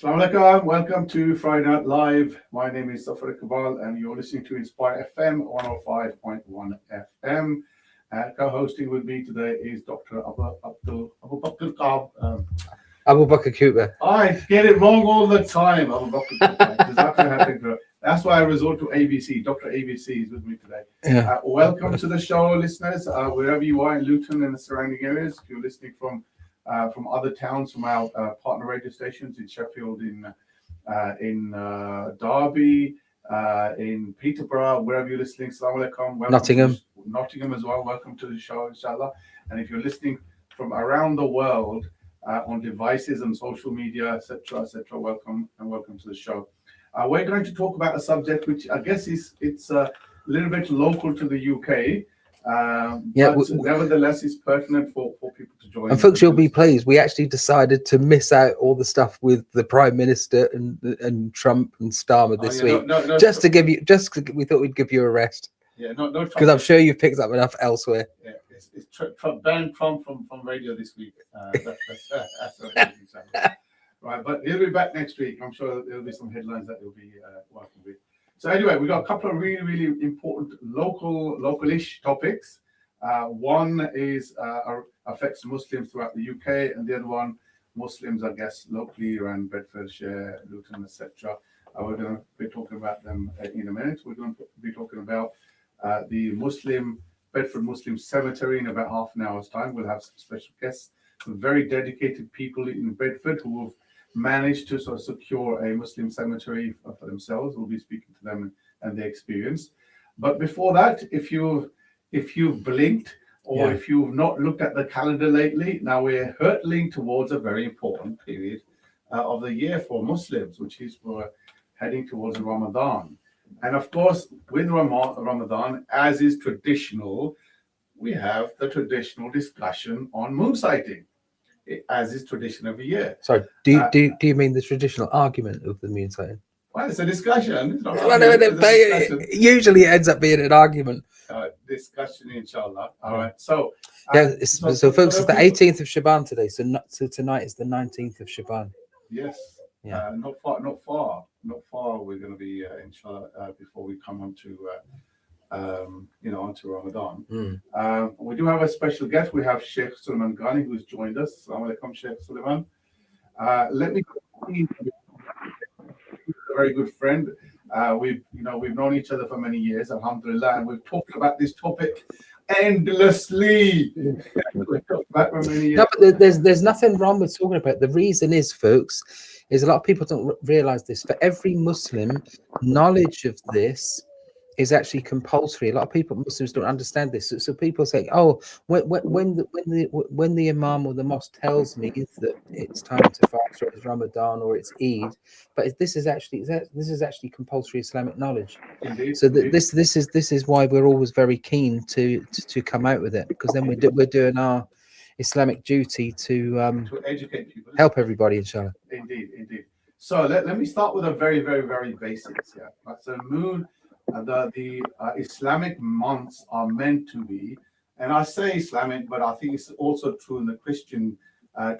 Assalamu alaikum. Welcome to Friday Night Live. My name is Zaffar Iqbal, and you're listening to Inspire FM 105.1 FM. Co-hosting with me today is Dr. Abubakr. Abubakr Cooper. I get it wrong all the time. Abubakr. That's why I resort to ABC. Dr. ABC is with me today. Yeah. Welcome to the show, listeners. Wherever you are in Luton and the surrounding areas, if you're listening from other towns, from our partner radio stations in Sheffield, in Derby, in Peterborough, wherever you're listening. Assalamu alaikum. Nottingham as well. Welcome to the show, inshallah. And if you're listening from around the world on devices and social media, etc., welcome to the show. We're going to talk about a subject which I guess it's a little bit local to the UK. But nevertheless, it's pertinent for people to join. And folks, you'll be pleased. We actually decided to miss out all the stuff with the Prime Minister and Trump and Starmer this week, we thought we'd give you a rest. Yeah, no, because I'm sure you've picked up enough elsewhere. Yeah, it's ban Trump from radio this week. That's right, but he'll be back next week. I'm sure there'll be some headlines that you'll be working with. So anyway, we've got a couple of really important local-ish topics. One is affects Muslims throughout the UK, and the other one, Muslims, I guess, locally around Bedfordshire, Luton, etc. We're going to be talking about them in a minute. We're going to be talking about the Bedford Muslim Cemetery in about half an hour's time. We'll have some special guests, some very dedicated people in Bedford who have managed to sort of secure a Muslim cemetery for themselves. We'll be speaking to them and their experience. But before that, if you've blinked or if you've not looked at the calendar lately, now we're hurtling towards a very important period of the year for Muslims, which is we're heading towards Ramadan. And of course, with Ramadan, as is traditional, we have the traditional discussion on moonsighting, as is tradition every year. Sorry, do you mean the traditional argument of the moonsighting? Well, it's a discussion. It's not usually it ends up being an argument. Discussion, inshallah. All right. So so folks, it's the 18th of Shaban today. So tonight is the 19th of Shaban. Yes. Yeah. Not far. We're going to be inshallah before we come on to onto Ramadan. We do have a special guest. We have Sheikh Sulaiman Ghani, who's joined us. Assalamu alaikum, Sheikh Sulaiman. Let me a very good friend. We've known each other for many years, alhamdulillah, and we've talked about this topic endlessly. We've talked about for many years. No, but there's nothing wrong with talking about it. The reason is, folks, is a lot of people don't realize this. For every Muslim, knowledge of this is actually compulsory. A lot of Muslims don't understand this. So people say, "Oh, when the imam or the mosque tells me that it's time to fast, or it's Ramadan, or it's Eid," but this is actually compulsory Islamic knowledge. Indeed, so this is why we're always very keen to come out with it, because then we're doing our Islamic duty to educate people, help everybody, inshallah. Indeed. So let me start with a very, very, very basics here. Right? So the Islamic months are meant to be, and I say Islamic, but I think it's also true in the Christian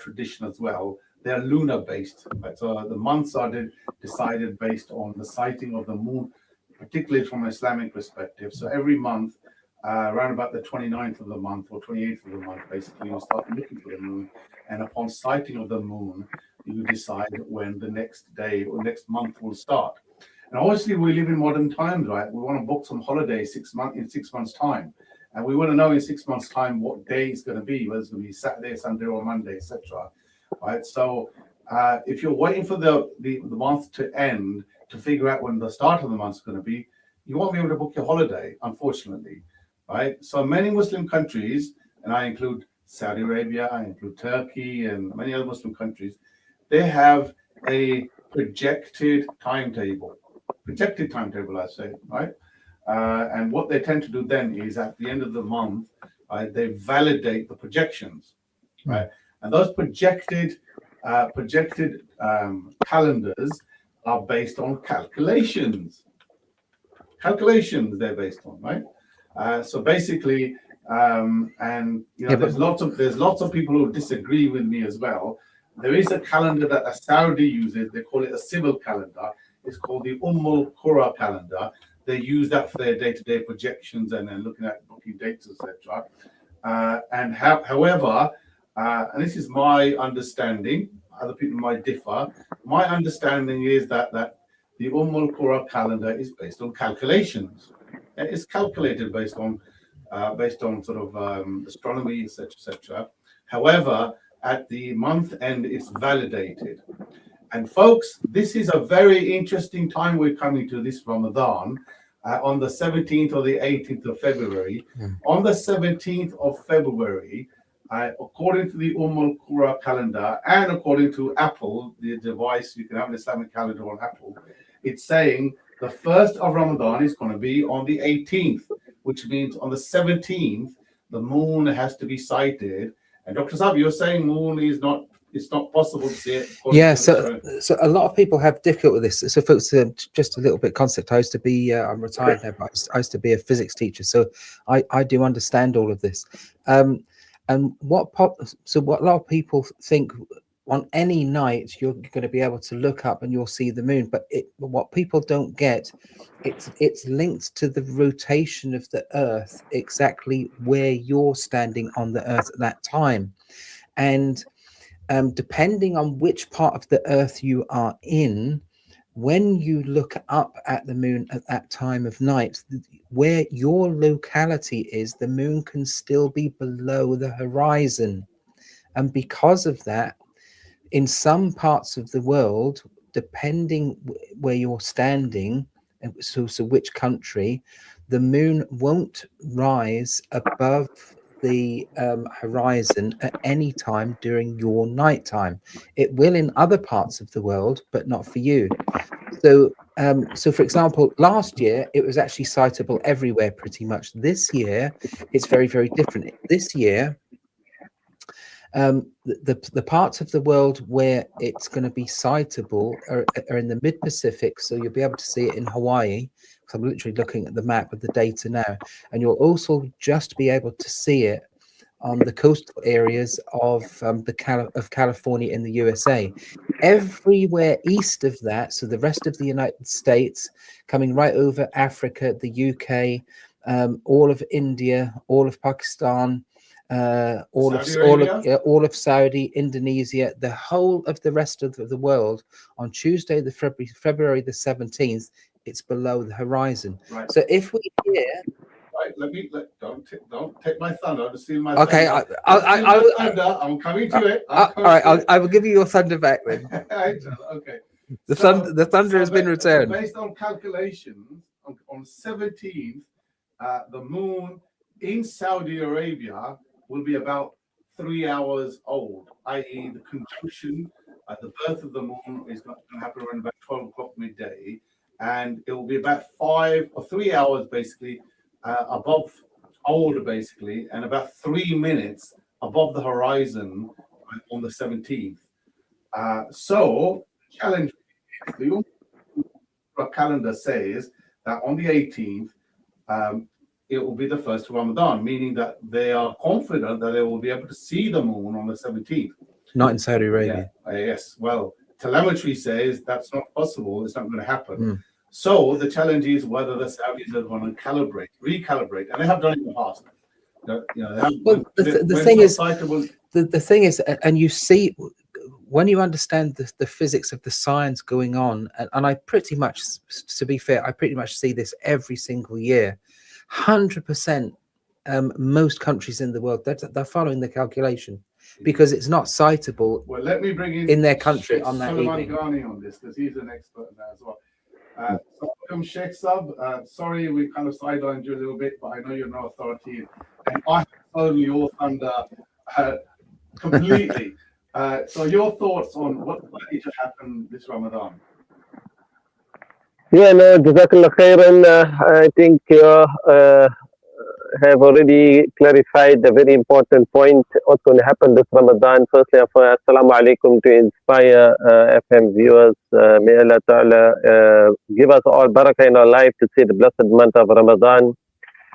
tradition as well. They're lunar based, right? So the months are decided based on the sighting of the moon, particularly from an Islamic perspective. So every month, around about the 29th of the month or 28th of the month, basically, you start looking for the moon, and upon sighting of the moon, you decide when the next day or next month will start. And obviously, we live in modern times, right? We want to book some holiday in 6 months' time, and we want to know in 6 months' time what day it's going to be, whether it's going to be Saturday, Sunday, or Monday, etc. Right? So, if you're waiting for the month to end to figure out when the start of the month is going to be, you won't be able to book your holiday, unfortunately. Right? So many Muslim countries, and I include Saudi Arabia, I include Turkey, and many other Muslim countries, they have a projected timetable, I say, right? And what they tend to do then is at the end of the month, they validate the projections, right? And those projected calendars are based on calculations. They're based on, right? So basically, and there's lots of people who disagree with me as well. There is a calendar that a Saudi uses. They call it a civil calendar. It's called the Qura calendar. They use that for their day-to-day projections and then looking at booking dates, etc. However, and this is my understanding, other people might differ. My understanding is that the Qura calendar is based on calculations. It's calculated based on sort of astronomy, etc., etc. However, at the month end, it's validated. And folks, this is a very interesting time we're coming to this Ramadan. On the 17th or the 18th of February. On the 17th of February, according to the Qura calendar and according to Apple, the device, you can have an Islamic calendar on Apple, it's saying the first of Ramadan is going to be on the 18th, which means on the 17th, the moon has to be sighted. And Dr. Zaffar, you're saying moon is not, it's not possible to see it. Yeah, so a lot of people have difficulty with this. So folks, just a little bit concept. I used to be, I'm retired now, but I used to be a physics teacher. So I do understand all of this. And what a lot of people think on any night, you're going to be able to look up and you'll see the moon. But what people don't get, it's linked to the rotation of the earth, exactly where you're standing on the earth at that time. And depending on which part of the earth you are in, when you look up at the moon at that time of night, where your locality is, the moon can still be below the horizon. And because of that, in some parts of the world, depending where you're standing, so which country, the moon won't rise above the horizon at any time during your nighttime. It will in other parts of the world, but not for you. So for example, last year it was actually sightable everywhere pretty much. This year it's very, very different. This year the parts of the world where it's going to be sightable are in the mid-Pacific, so you'll be able to see it in Hawaii. I'm literally looking at the map with the data now, and you'll also just be able to see it on the coastal areas of California in the USA. Everywhere east of that, so the rest of the United States, coming right over Africa, the UK, all of India, all of Pakistan, all of Saudi, Indonesia, the whole of the rest of the world, on Tuesday, the February the 17th, it's below the horizon. Right. So if we hear, right, don't take my thunder. I'm stealing my okay, thunder. I'm coming to it. All right, I will give you your thunder back then. Okay. The thunder has been returned. So based on calculations, on 17th, the moon in Saudi Arabia will be about 3 hours old, i.e. the conjunction, the birth of the moon is going to happen around about 12 o'clock midday, and it will be about 3 hours basically above old basically, and about 3 minutes above the horizon on the 17th. So challenge, the calendar says that on the 18th, it will be the first Ramadan, meaning that they are confident that they will be able to see the moon on the 17th. Not in Saudi Arabia. Yeah, yes. Well, telemetry says that's not possible. It's not going to happen. So the challenge is whether the Saudis are going to recalibrate, and they have done it in the past. The thing is, and you see, when you understand the physics of the science going on, and I pretty much, to be fair, I pretty much see this every single year. 100%, most countries in the world, they're following the calculation because it's not sightable. Well, let me bring in their country on that evening. Ghani on this, because he's an expert now as well. So, Sheikh Sab, sorry we kind of sidelined you a little bit, but I know you're no authority, and I have stolen your thunder completely. So your thoughts on what's likely to happen this Ramadan? Yeah, no, Jazakallah khairan. I think you have already clarified the very important point, what's going to happen this Ramadan. Firstly, Assalamu alaikum to Inspire FM viewers. May Allah Ta'ala give us all barakah in our life to see the blessed month of Ramadan.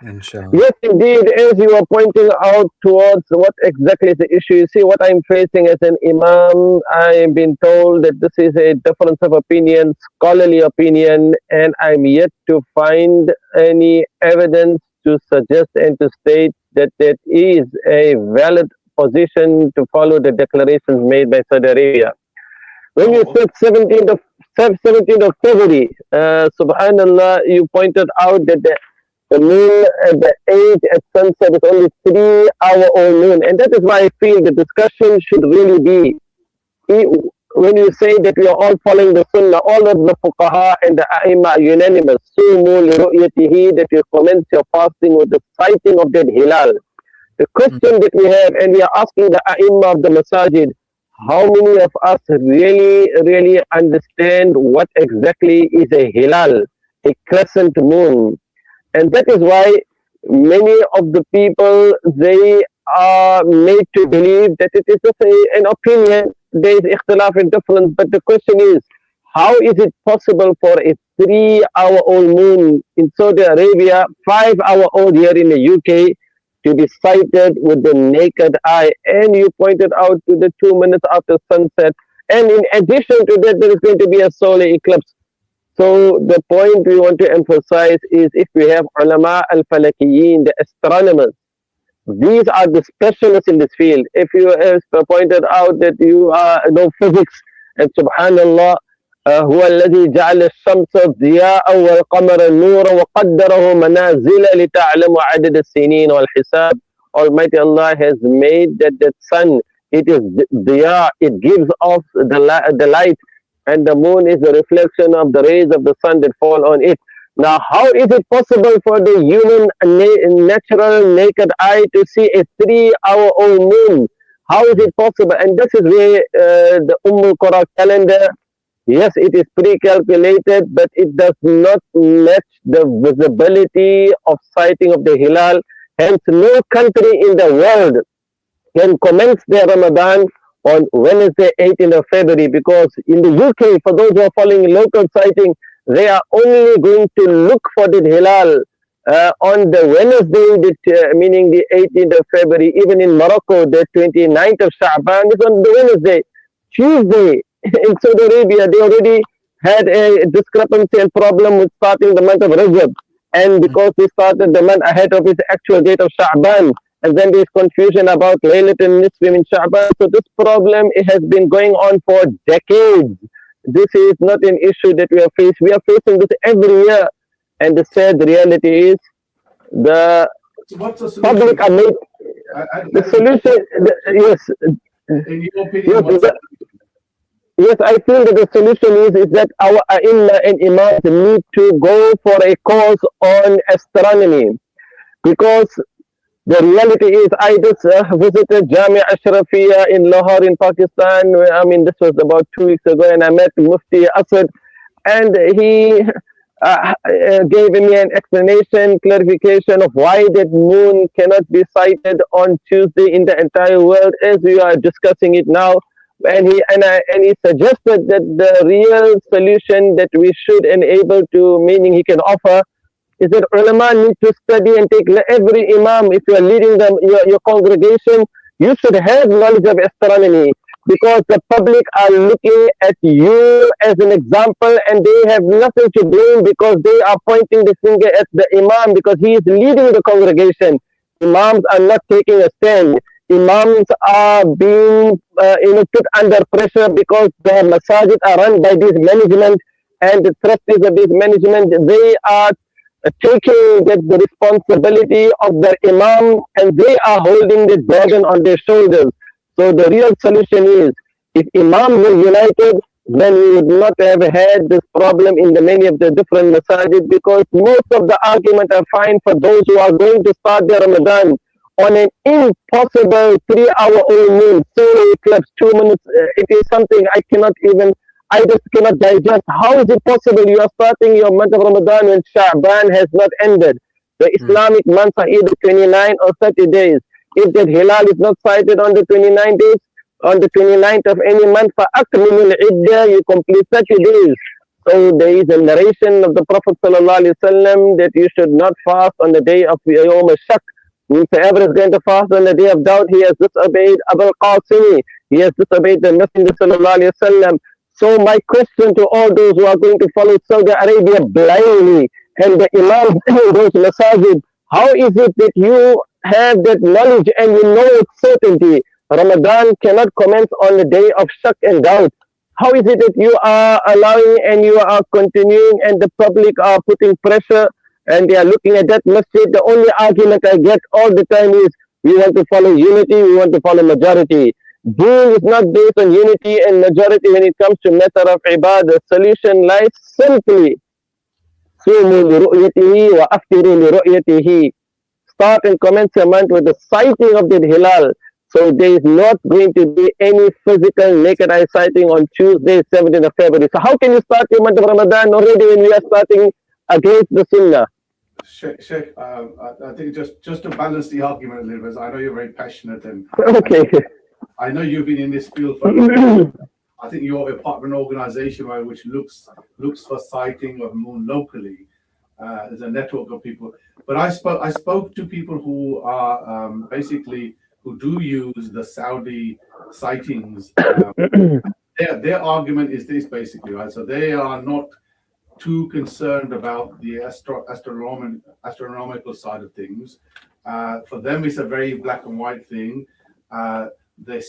Inshallah. Yes, indeed, as you are pointing out towards what exactly is the issue. You see, what I'm facing as an imam, I've been told that this is a difference of opinion, scholarly opinion, and I'm yet to find any evidence to suggest and to state that that is a valid position to follow the declarations made by Saudi Arabia. When you said 17th of February, subhanallah, you pointed out that the moon at the age at sunset is only 3-hour-old moon. And that is why I feel the discussion should really be, when you say that we are all following the sunnah, all of the fuqaha and the a'imma are unanimous, sumu li ru'yatihi, that you commence your fasting with the sighting of that hilal. The question that we have, and we are asking the a'imma of the masajid, how many of us really understand what exactly is a hilal, a crescent moon? And that is why many of the people, they are made to believe that it is just an opinion. There is ikhtilaf and difference. But the question is, how is it possible for a 3-hour-old moon in Saudi Arabia, 5-hour-old here in the UK, to be sighted with the naked eye? And you pointed out to the 2 minutes after sunset. And in addition to that, there is going to be a solar eclipse. So the point we want to emphasize is, if we have ulama al-falakiyin, the astronomers, these are the specialists in this field. If you have pointed out that you know physics, and subhanallah, هو الذي جعل الشمس ضياء والقمر نورا وقدره منازل لتعلموا عدد السنين والحساب. Almighty Allah has made that sun, it is diya, it gives off the light, and the moon is the reflection of the rays of the sun that fall on it. Now, how is it possible for the human natural naked eye to see a 3-hour-old moon? How is it possible? And this is where the Qura calendar, yes, it is pre-calculated, but it does not match the visibility of sighting of the hilal. Hence, no country in the world can commence their Ramadan on Wednesday, 18th of February, because in the UK, for those who are following local sighting, they are only going to look for the hilal on the Wednesday, meaning the 18th of February. Even in Morocco, the 29th of Sha'ban is on the Wednesday. Tuesday, in Saudi Arabia, they already had a discrepancy and problem with starting the month of Rajab. And because they started the month ahead of its actual date of Sha'ban, and then there's confusion about Laylatul Nisfi in Sha'ban. So this problem, it has been going on for decades. This is not an issue that we are facing. We are facing this every year. And the sad reality is the public are made. The solution, yes. In your opinion, yes, I feel that the solution is that our A'imma and Imams need to go for a course on astronomy. Because the reality is, I just visited Jamia Ashrafiyya in Lahore in Pakistan. I mean, this was about 2 weeks ago, and I met Mufti Asad, and he gave me an explanation, clarification of why that moon cannot be sighted on Tuesday in the entire world, as we are discussing it now. And he suggested that the real solution that we should enable to, meaning he can offer, is that ulama need to study and take every imam, if you are leading them, your congregation, you should have knowledge of astronomy, because the public are looking at you as an example, and they have nothing to blame because they are pointing the finger at the imam because he is leading the congregation. Imams are not taking a stand. Imams are being put under pressure because the masajid are run by this management, and the trustees of this management, they are taking the responsibility of the imam, and they are holding the burden on their shoulders. So the real solution is, if imams were united, then we would not have had this problem in the many of the different masajid, because most of the argument I find for those who are going to start their Ramadan on an impossible 3-hour-old moon, solar eclipse, 2 minutes, it is something I just cannot digest. How is it possible you are starting your month of Ramadan when Sha'ban has not ended? The Islamic months are either 29 or 30 days. If that hilal is not sighted on the 29 days, on the 29th of any month, for akmilul iddah, you complete 30 days. So there is a narration of the Prophet ﷺ that you should not fast on the day of Yawm al-Shak. Whoever is going to fast on the day of doubt, he has disobeyed Abul Qasimi. He has disobeyed the Messenger ﷺ. So my question to all those who are going to follow Saudi Arabia blindly and the imams in those masajid, how is it that you have that knowledge and you know with certainty Ramadan cannot commence on the day of shak and doubt? How is it that you are allowing and you are continuing and the public are putting pressure and they are looking at that masjid? The only argument I get all the time is we want to follow unity, we want to follow majority. Deen is not based on unity and majority when it comes to matter of ibadah. The solution lies simply Sumu li ru'yatihi wa aftiru li ru'yatihi. Start and commence a month with the sighting of the hilal. So there is not going to be any physical naked eye sighting on Tuesday, 17th of February. So how can you start your month of Ramadan already when we are starting against the Sunnah? Sheikh, I think just to balance the argument a little bit, I know you're very passionate and Okay. I know you've been in this field for I think you're a part of an organization which looks for sighting of moon locally. There's a network of people. But I spoke to people who are basically who do use the Saudi sightings. Their argument is this basically, right? So they are not too concerned about the astronomical side of things. For them, it's a very black and white thing. They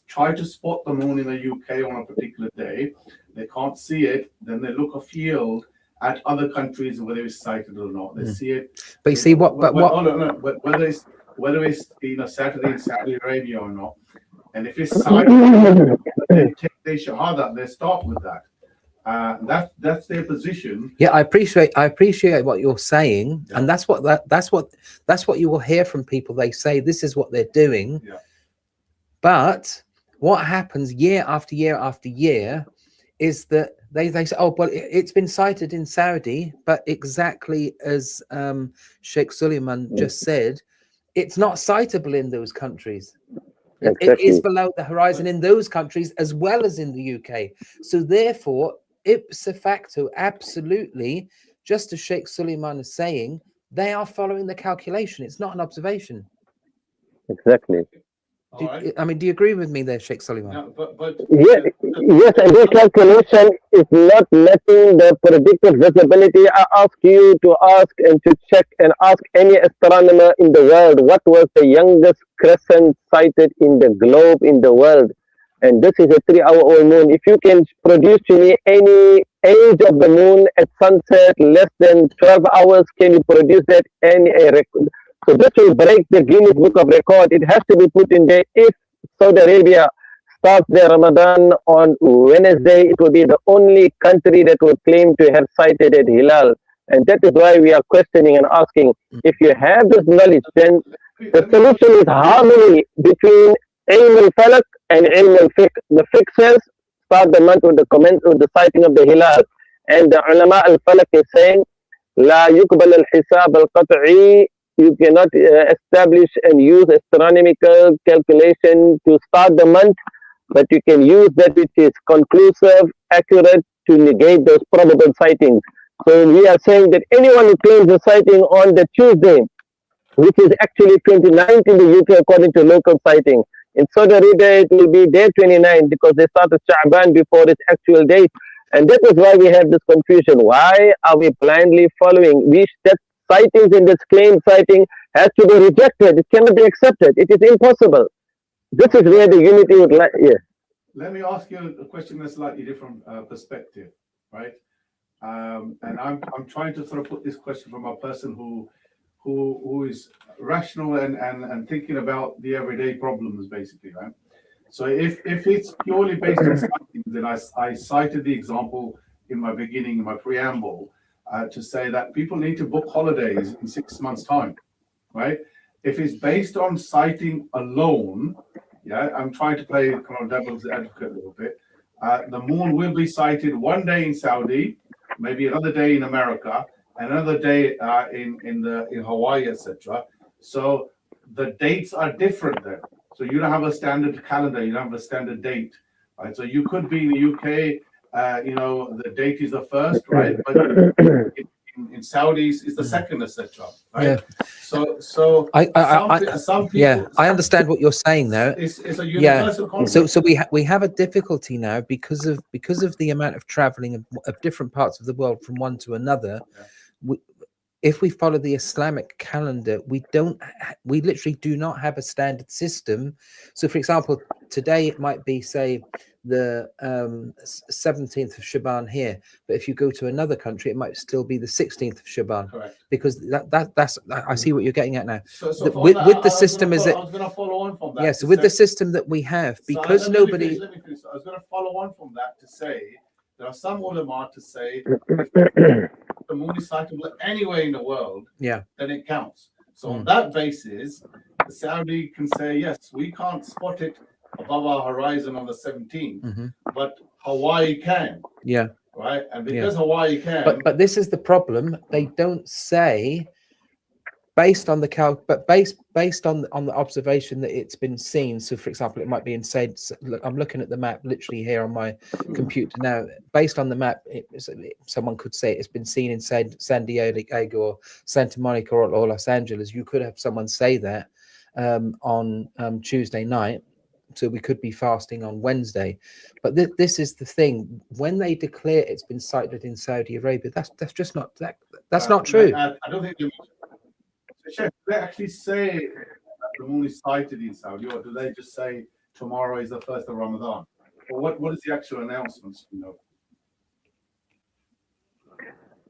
try to spot the moon in the UK on a particular day. They can't see it. Then they look afield at other countries whether it's sighted or not. They see it. But you see what? But what? But whether it's Saturday in Saudi Arabia or not, and if it's sighted, they take their shahada. They start with that. That's their position. Yeah, I appreciate what you're saying, Yeah. and that's what you will hear from people. They say this is what they're doing. Yeah. But what happens year after year after year is that they say, oh, well, it's been cited in Saudi, but exactly as Sheikh Suleiman just said, it's not citable in those countries. Exactly. It is below the horizon in those countries as well as in the UK. So therefore, ipso facto, absolutely, just as Sheikh Suleiman is saying, they are following the calculation. It's not an observation. Exactly. I mean, do you agree with me there, Sheikh Suleiman? No, but Yes, and this calculation is not letting the predicted visibility. I ask you to ask and to check and ask any astronomer in the world what was the youngest crescent sighted in the globe in the world. And this is a 3-hour-old moon. If you can produce to me any age of the moon at sunset less than 12 hours, can you produce that any record? So this will break the Guinness Book of Record. It has to be put in there. If Saudi Arabia starts their Ramadan on Wednesday, it will be the only country that will claim to have sighted at Hilal. And that is why we are questioning and asking, if you have this knowledge, then the solution is harmony between Ilm al-Falak and Ilm al-Fiqh. The Fiqh says, start the month with the sighting of the Hilal. And the Ulama al-Falak is saying, La yuqbal al-hisab al-qat'i. You cannot establish and use astronomical calculation to start the month, but you can use that which is conclusive, accurate to negate those probable sightings. So we are saying that anyone who claims a sighting on the Tuesday, which is actually 29th in the UK according to local sighting, in Saudi Arabia it will be day 29 because they started Sha'ban before its actual date. And that is why we have this confusion. Why are we blindly following? That sightings in this claim sighting has to be rejected. It cannot be accepted. It is impossible. This is where the unity would lie. Yeah. let me ask you a question that's slightly different perspective, right? And I'm trying to sort of put this question from a person who is rational and thinking about the everyday problems, basically, right? So if it's purely based on something, then I cited the example in my beginning, in my preamble, to say that people need to book holidays in 6 months' time, right? If it's based on sighting alone, yeah, I'm trying to play kind of devil's advocate a little bit. The moon will be sighted one day in Saudi, maybe another day in America, another day in Hawaii, etc. So the dates are different then. So you don't have a standard calendar, you don't have a standard date, right? So you could be in the UK the date is the first, right? But in Saudis, it's the second, etc. Right? Yeah. So some people. Yeah, I understand what you're saying now. It's a universal concept. So we have a difficulty now because of the amount of traveling of different parts of the world from one to another. Yeah. If we follow the Islamic calendar, we literally do not have a standard system. So, for example, today it might be, say, the 17th of Shaban here, but if you go to another country, it might still be the 16th of Shaban. Correct. Because that's I see what you're getting at now. So with the system, is it? I was going to follow on from that. Yes, with the system that we have, because nobody. Let me finish. I was going to follow on from that to say there are some ulama to say the moon is sightable anywhere in the world, then it counts. So on that basis, the Saudi can say, yes, we can't spot it above our horizon on the 17th, but Hawaii can. Yeah. Right? And because Hawaii can. But this is the problem. They don't say based on the based on the observation that it's been seen. So, for example, it might be in, say, look, I'm looking at the map literally here on my computer now. Based on the map, someone could say it's been seen in San Diego or Santa Monica or Los Angeles. You could have someone say that on Tuesday night. So we could be fasting on Wednesday. But this is the thing. When they declare it's been sighted in Saudi Arabia, that's just not that's not true. I don't think Sheikh, do they actually say that the moon is sighted in Saudi, or do they just say tomorrow is the first of Ramadan? Or what is the actual announcements?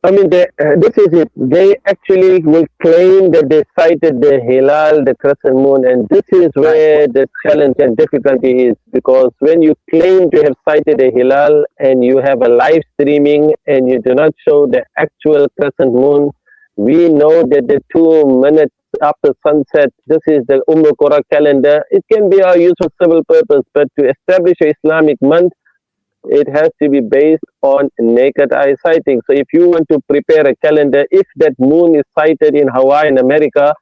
I mean, this is it. They actually will claim that they sighted the hilal, the crescent moon, and this is where the challenge and difficulty is, because when you claim to have sighted a hilal and you have a live streaming and you do not show the actual crescent moon, we know that the 2 minutes after sunset, this is the Qura calendar. It can be our use for civil purpose, but to establish an Islamic month, it has to be based on naked eye sighting. So if you want to prepare a calendar, if that moon is sighted in Hawaii in America,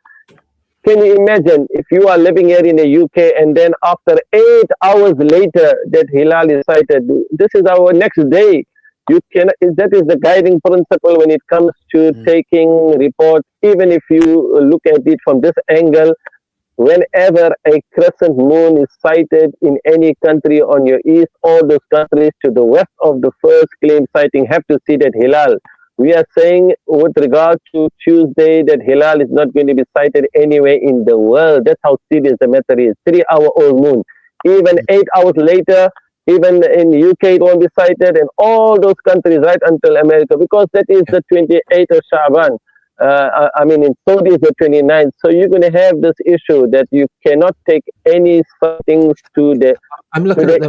can you imagine if you are living here in the UK and then after 8 hours later that hilal is sighted? This is our next day. You can. That is the guiding principle when it comes to taking reports. Even if you look at it from this angle, whenever a crescent moon is sighted in any country on your east, all those countries to the west of the first claim sighting have to see that hilal. We are saying with regard to Tuesday that hilal is not going to be sighted anywhere in the world. That's how serious the matter is. 3-hour-old moon. Even 8 hours later, even in UK it won't be sighted, and all those countries right until America, because that is the 28th of Shaban. I mean, in Saudi is the 29th. So you're going to have this issue that you cannot take any sightings to the. I'm looking at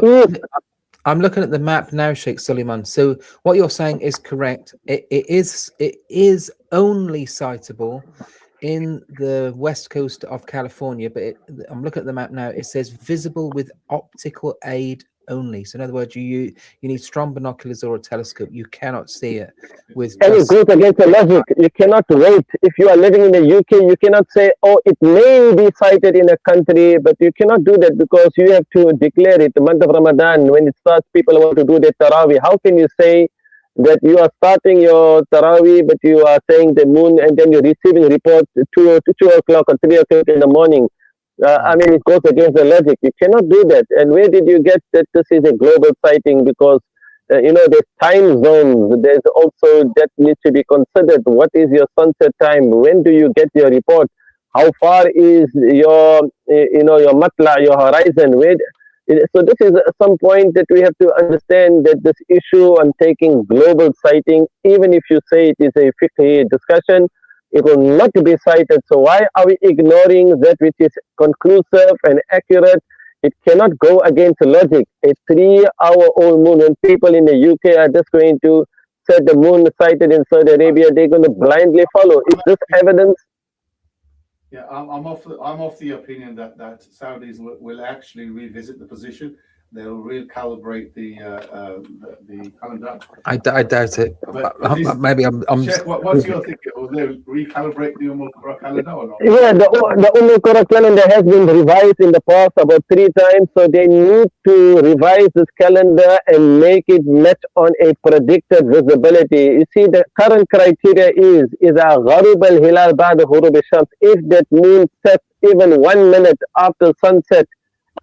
the map now, Sheikh Suleiman. So what you're saying is correct. It is only sightable in the west coast of California, but I'm looking at the map now. It says visible with optical aid only. So in other words, you need strong binoculars or a telescope. You cannot see it with. And it goes against the logic. You cannot wait. If you are living in the UK, you cannot say, oh, it may be sighted in a country, but you cannot do that because you have to declare it. The month of Ramadan, when it starts, people want to do their Taraweeh. How can you say that you are starting your Taraweeh, but you are saying the moon, and then you're receiving reports 2 o'clock or 3 o'clock in the morning? I mean, it goes against the logic. You cannot do that. And where did you get that this is a global sighting? Because, there's time zones. There's also that needs to be considered. What is your sunset time? When do you get your report? How far is your matla, your horizon? So this is some point that we have to understand, that this issue on taking global sighting, even if you say it is a fiqh discussion, it will not be cited. So why are we ignoring that which is conclusive and accurate? It cannot go against logic. A 3-hour-old moon, when people in the UK are just going to say the moon sighted in Saudi Arabia, they're going to blindly follow. Is this evidence? Yeah, I'm of the opinion that Saudis will actually revisit the position. they'll recalibrate the calendar. I doubt it. Maybe I'm Sheikh, what's your thinking? Will they recalibrate the Qura calendar or not? Yeah, the Qura calendar has been revised in the past about 3 times, so they need to revise this calendar and make it match on a predicted visibility. You see, the current criteria is a gharib al-hilal ba'da ghurub al-shams. If that moon sets even 1 minute after sunset,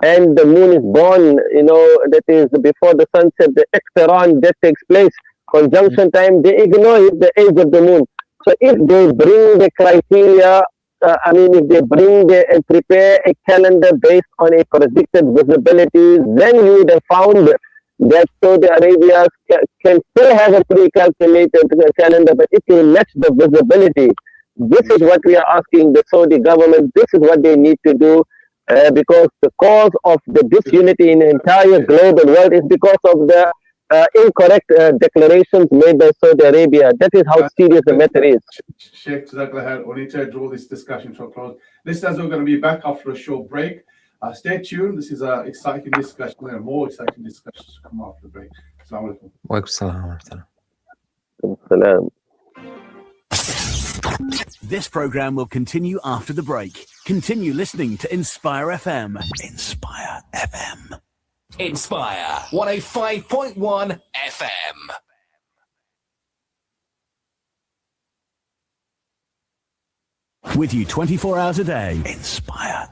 and the moon is born, that is before the sunset, the iqtiran that takes place, conjunction time, they ignore the age of the moon. So if they bring the criteria, if they bring and prepare a calendar based on a predicted visibility, then you would have found that Saudi Arabia can still have a pre-calculated calendar, but it will match the visibility. This is what we are asking the Saudi government. This is what they need to do. Because the cause of the disunity in the entire global world is because of the incorrect declarations made by Saudi Arabia. That is how serious the matter is. Sheikh, we need to draw this discussion to a close. Listeners, we're going to be back after a short break. Stay tuned. This is an exciting discussion and more exciting discussions to come after the break. Assalamu alaikum. Wa alaikum Salam. This program will continue after the break. Continue listening to Inspire FM. Inspire FM. Inspire 105.1 FM. With you 24 hours a day. Inspire.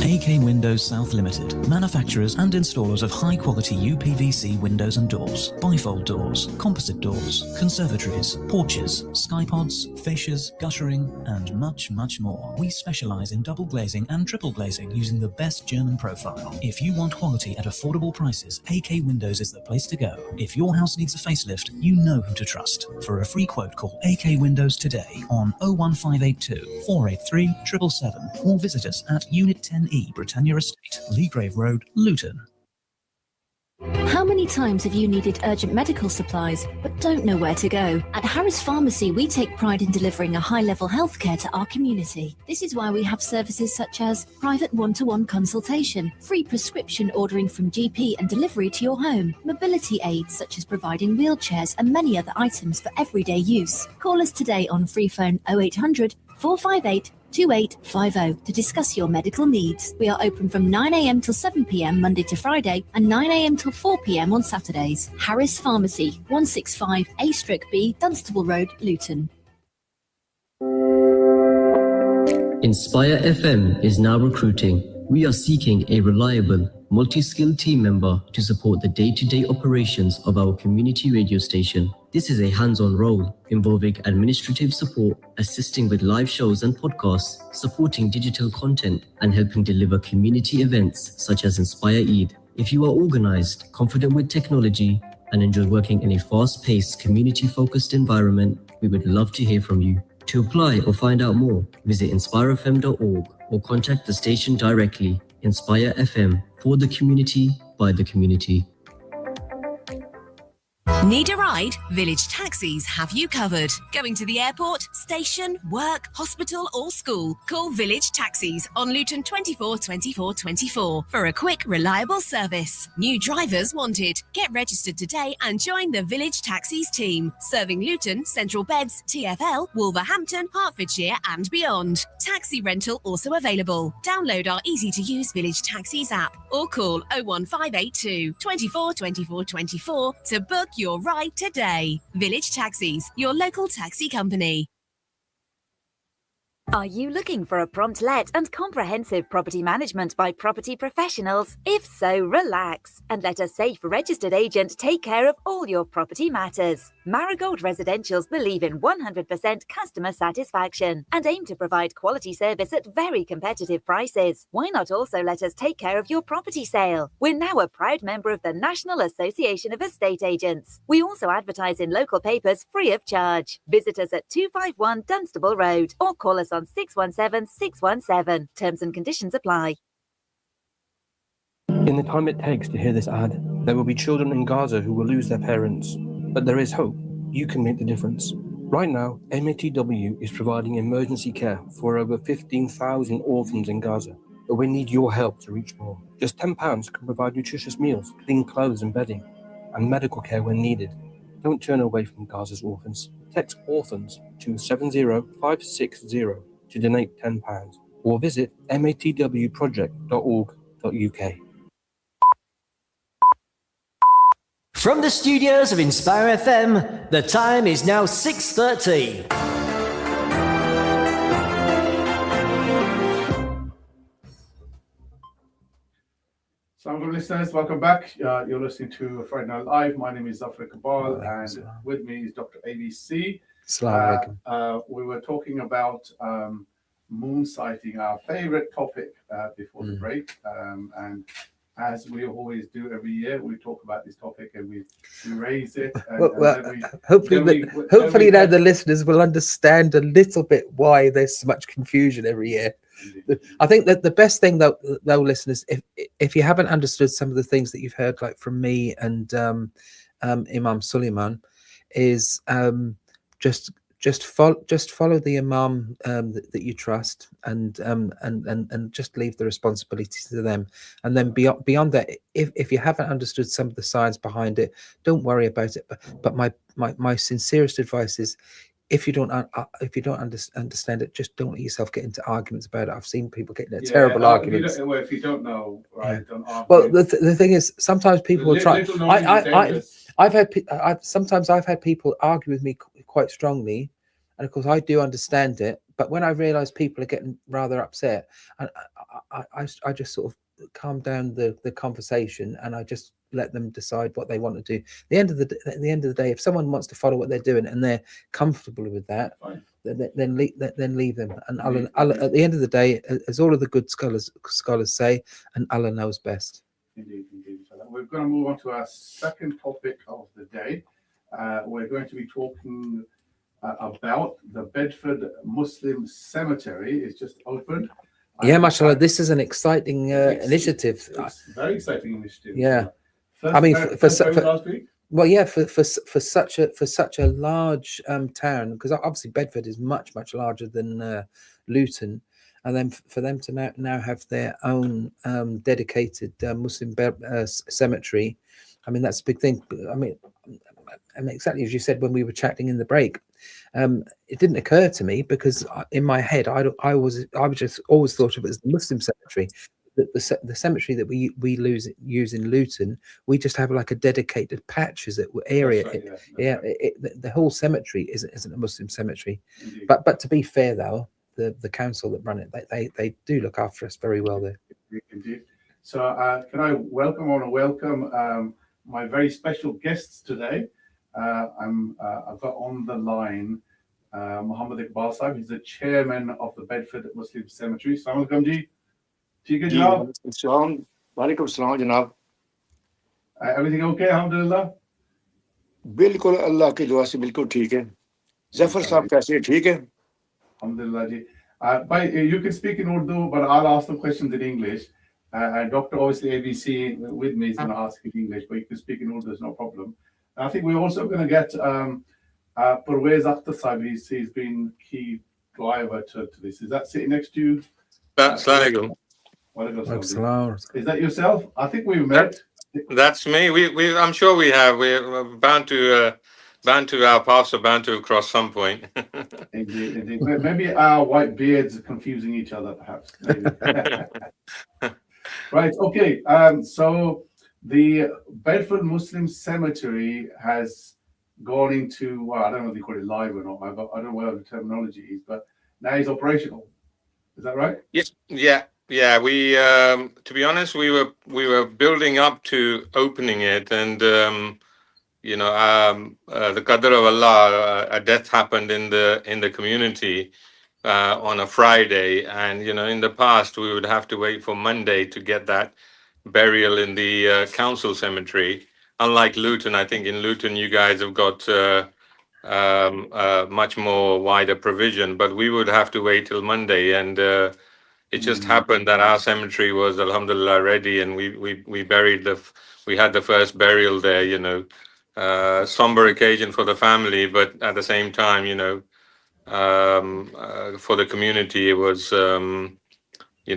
AK Windows South Limited, manufacturers and installers of high-quality UPVC windows and doors, bifold doors, composite doors, conservatories, porches, skypods, fascias, guttering, and much, much more. We specialize in double glazing and triple glazing using the best German profile. If you want quality at affordable prices, AK Windows is the place to go. If your house needs a facelift, you know who to trust. For a free quote, call AK Windows today on 01582 483 777 or visit us at Unit 10E, Britannia Estate, Leagrave Road, Luton. How many times have you needed urgent medical supplies but don't know where to go? At Harris Pharmacy, we take pride in delivering a high-level healthcare to our community. This is why we have services such as private one-to-one consultation, free prescription ordering from GP and delivery to your home, mobility aids such as providing wheelchairs and many other items for everyday use. Call us today on free phone 0800 458 2850 to discuss your medical needs. We are open from 9 a.m. till 7 p.m. Monday to Friday and 9 a.m. till 4 p.m. on Saturdays. Harris Pharmacy, 165 A/B, Dunstable Road, Luton. Inspire FM is now recruiting. We are seeking a reliable, multi-skilled team member to support the day-to-day operations of our community radio station. This is a hands-on role involving administrative support, assisting with live shows and podcasts, supporting digital content, and helping deliver community events such as Inspire Eid. If you are organized, confident with technology, and enjoy working in a fast-paced, community-focused environment, we would love to hear from you. To apply or find out more, visit inspirefm.org or contact the station directly. Inspire FM, for the community, by the community. Need a ride? Village Taxis have you covered. Going to the airport, station, work, hospital or school? Call Village Taxis on Luton 24 24 24 for a quick, reliable service. New drivers wanted. Get registered today and join the Village Taxis team. Serving Luton, Central Beds, TfL, Wolverhampton, Hertfordshire and beyond. Taxi rental also available. Download our easy-to-use Village Taxis app or call 01582 24 24 24 to book your ride today. Village Taxis, your local taxi company. Are you looking for a prompt let and comprehensive property management by property professionals? If so, relax and let a safe registered agent take care of all your property matters. Marigold Residentials believe in 100% customer satisfaction and aim to provide quality service at very competitive prices. Why not also let us take care of your property sale? We're now a proud member of the National Association of Estate Agents. We also advertise in local papers free of charge. Visit us at 251 Dunstable Road or call us on 617 617. Terms and conditions apply. In the time it takes to hear this ad, there will be children in Gaza who will lose their parents. But there is hope. You can make the difference. Right now, MATW is providing emergency care for over 15,000 orphans in Gaza. but we need your help to reach more. Just £10 can provide nutritious meals, clean clothes and bedding, and medical care when needed. Don't turn away from Gaza's orphans. Text orphans to 70560 to donate £10 or visit matwproject.org.uk. From the studios of Inspire FM, the time is now 6:30. Assalamu listeners, welcome back. You're listening to Friday Night Live. My name is Zaffar Iqbal, and with me is Dr. ABC. We were talking about moonsighting, our favorite topic before the break. And as we always do every year, we talk about this topic and we raise it. Hopefully now the listeners will understand a little bit why there's so much confusion every year. I think that the best thing though listeners, if you haven't understood some of the things that you've heard, like from me and Imam Suleiman, is just follow the imam that you trust, and just leave the responsibility to them. And then beyond that, if you haven't understood some of the science behind it, don't worry about it. But my sincerest advice is, if you don't understand it, just don't let yourself get into arguments about it. I've seen people get into terrible arguments. If you don't know, right? Don't argue. Well, the thing is, sometimes people will try. I've had people argue with me quite strongly, and of course I do understand it. But when I realise people are getting rather upset, I just sort of calm down the conversation, and I just let them decide what they want to do. At the end of the day, if someone wants to follow what they're doing and they're comfortable with that, then leave them. And Allah, at the end of the day, as all of the good scholars say, and Allah knows best. Indeed. So we're going to move on to our second topic of the day. We're going to be talking about the Bedford Muslim Cemetery. It's just opened. Yeah, mashallah, this is an exciting initiative. It's a very exciting initiative. Yeah. I mean, for last week? Well, yeah, for such a large town, because obviously Bedford is much larger than Luton, and then for them to now have their own dedicated Muslim cemetery, I mean, that's a big thing. I mean, exactly as you said when we were chatting in the break, it didn't occur to me, because in my head I just always thought of it as the Muslim cemetery. The cemetery that we use in Luton, we just have like a dedicated patch, as it area. Right, the whole cemetery isn't a Muslim cemetery. Indeed. But to be fair though, the council that run it, they do look after us very well there. Indeed. So can I welcome my very special guests today. I've got on the line Muhammad Iqbal Sahib. He's the chairman of the Bedford Muslim Cemetery. Assalamu alaikum ji. Everything okay? Alhamdulillah. बिल्कुल अल्लाह की दुआ से बिल्कुल ठीक है. Zaffar साहब कैसे हैं? ठीक है? Alhamdulillah ji. You can speak in Urdu, but I'll ask the questions in English. Dr. Obviously ABC with me is going to ask in English, but you can speak in Urdu, there's no problem. And I think we're also going to get Parvez Akhtar Sahib. He's been key driver to this. Is that sitting next to you? Assalamu alaikum. Is that yourself? I think we've met. That's me. We I'm sure we have. We're bound to our paths are bound to cross some point. Indeed. Maybe our white beards are confusing each other, perhaps. Right. Okay. So the Bedford Muslim Cemetery has gone into, well, I don't know if they call it live or not. I don't know what the terminology is, but now it's operational. Is that right? Yes. Yeah. We, to be honest, we were building up to opening it, and the qadr of Allah, a death happened in the community on a Friday, and in the past we would have to wait for Monday to get that burial in the council cemetery. Unlike Luton, I think in Luton you guys have got much more wider provision, but we would have to wait till Monday, and it just happened that our cemetery was alhamdulillah ready, and we buried we had the first burial there. Somber occasion for the family, but at the same time, for the community, it was